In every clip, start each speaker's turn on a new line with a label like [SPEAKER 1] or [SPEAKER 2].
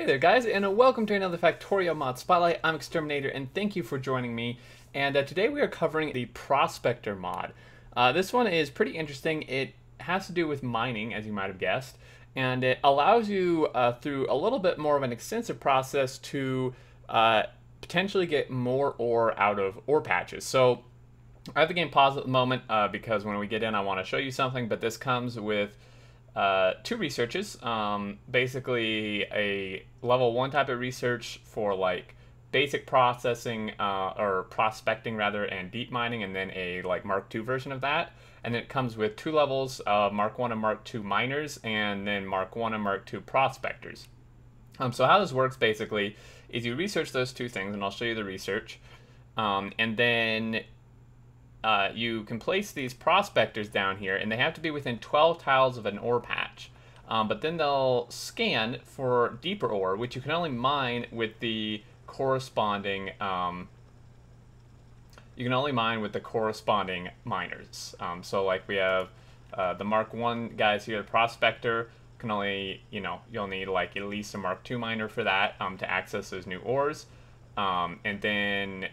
[SPEAKER 1] there guys, and welcome to another Factorio Mod Spotlight. I'm Xterminator, and thank you for joining me. And today we are covering the Prospector mod. This one is pretty interesting. It has to do with mining, as you might have guessed, and it allows you through a little bit more of an extensive process to potentially get more ore out of ore patches. So I have the game paused at the moment because when we get in I want to show you something, but this comes with two researches. Basically a level 1 type of research for like basic processing or prospecting rather, and deep mining, and then a like Mark II version of that. And then it comes with two levels, Mark 1 and Mark II miners, and then Mark 1 and Mark II prospectors. So how this works basically is you research those two things, and I'll show you the research, and then you can place these prospectors down here, and they have to be within 12 tiles of an ore patch. But then they'll scan for deeper ore, which you can only mine with the corresponding miners. So like we have the Mark 1 guys here, the Prospector can only, you'll need like at least a Mark 2 miner for that to access those new ores. And then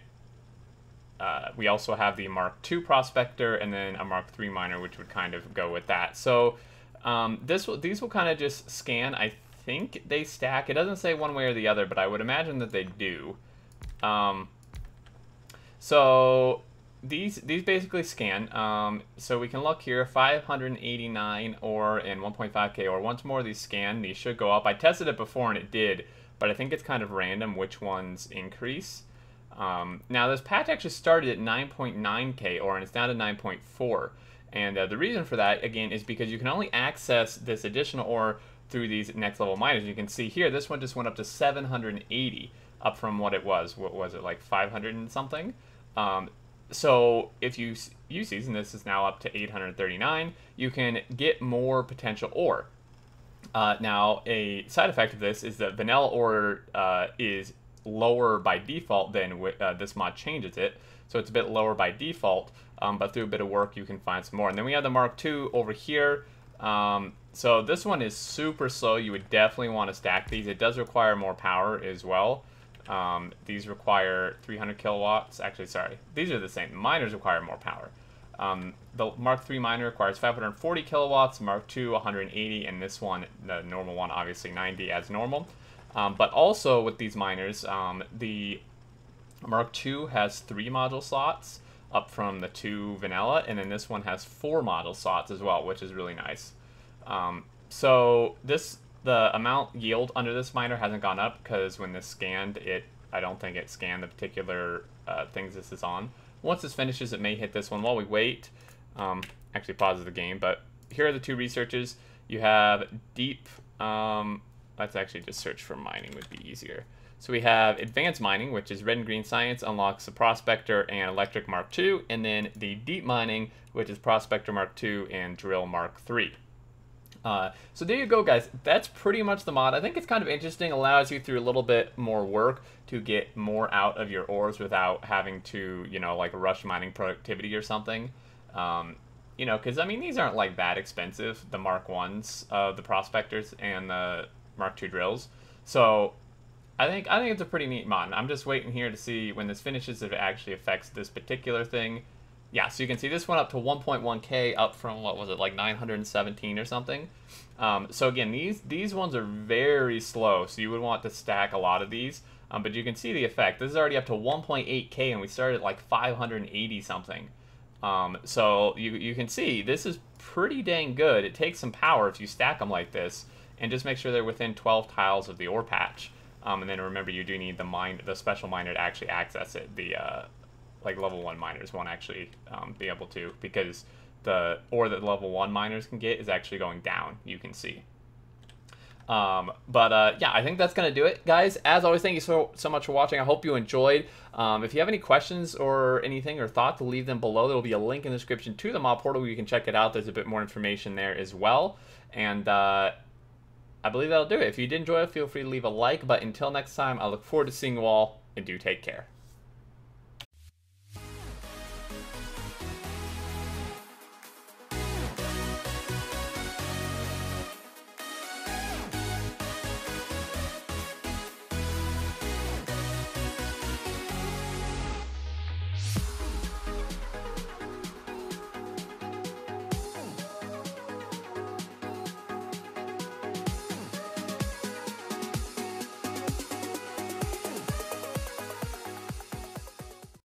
[SPEAKER 1] we also have the Mark II Prospector, and then a Mark III miner, which would kind of go with that. So these will kind of just scan. I think they stack. It doesn't say one way or the other, but I would imagine that they do. So these basically scan. So we can look here, 589 ore and 1.5k ore. Once more these scan, these should go up. I tested it before and it did, but I think it's kind of random which ones increase. Now this patch actually started at 9.9k ore, and it's down to 9.4. And the reason for that, again, is because you can only access this additional ore through these next level miners. You can see here, this one just went up to 780, up from what it was. What was it, like 500 and something? So if you use these, and this is now up to 839, you can get more potential ore. Now, a side effect of this is that vanilla ore is lower by default than this mod changes it, so it's a bit lower by default, but through a bit of work you can find some more. And then we have the Mark II over here. So this one is super slow. You would definitely want to stack these. It does require more power as well. These require 300 kilowatts. Actually, sorry, these are the same. The miners require more power. The Mark III miner requires 540 kilowatts, Mark II 180, and this one, the normal one, obviously 90 as normal. But also with these miners, the Mark II has 3 module slots, up from the 2 vanilla, and then this one has 4 module slots as well, which is really nice. So the amount yield under this miner hasn't gone up, because when this scanned, I don't think it scanned the particular things this is on. Once this finishes, it may hit this one. While we wait, actually pauses the game, but here are the two researches. You have deep, let's actually just search for mining, would be easier. So we have advanced mining, which is red and green science, unlocks the Prospector and electric Mark II, and then the deep mining, which is Prospector Mark II and drill Mark III. So there you go, guys. That's pretty much the mod. I think it's kind of interesting. Allows you through a little bit more work to get more out of your ores without having to, like rush mining productivity or something. Because I mean, these aren't like that expensive, the Mark 1s, the Prospectors and the Mark II drills. So I think it's a pretty neat mod. I'm just waiting here to see when this finishes if it actually affects this particular thing. Yeah, so you can see this went up to 1.1k, up from, what was it, like 917 or something. So again, these ones are very slow, so you would want to stack a lot of these. But you can see the effect. This is already up to 1.8k, and we started at like 580 something. So you can see this is pretty dang good. It takes some power if you stack them like this, and just make sure they're within 12 tiles of the ore patch. And then remember, you do need the special miner to actually access it. The like level 1 miners won't actually be able to, because the ore that level 1 miners can get is actually going down, you can see. Yeah, I think that's going to do it, guys. As always, thank you so much for watching. I hope you enjoyed. If you have any questions or anything or thoughts, leave them below. There will be a link in the description to the mod portal where you can check it out. There's a bit more information there as well. And I believe that'll do it. If you did enjoy it, feel free to leave a like. But until next time, I look forward to seeing you all, and do take care.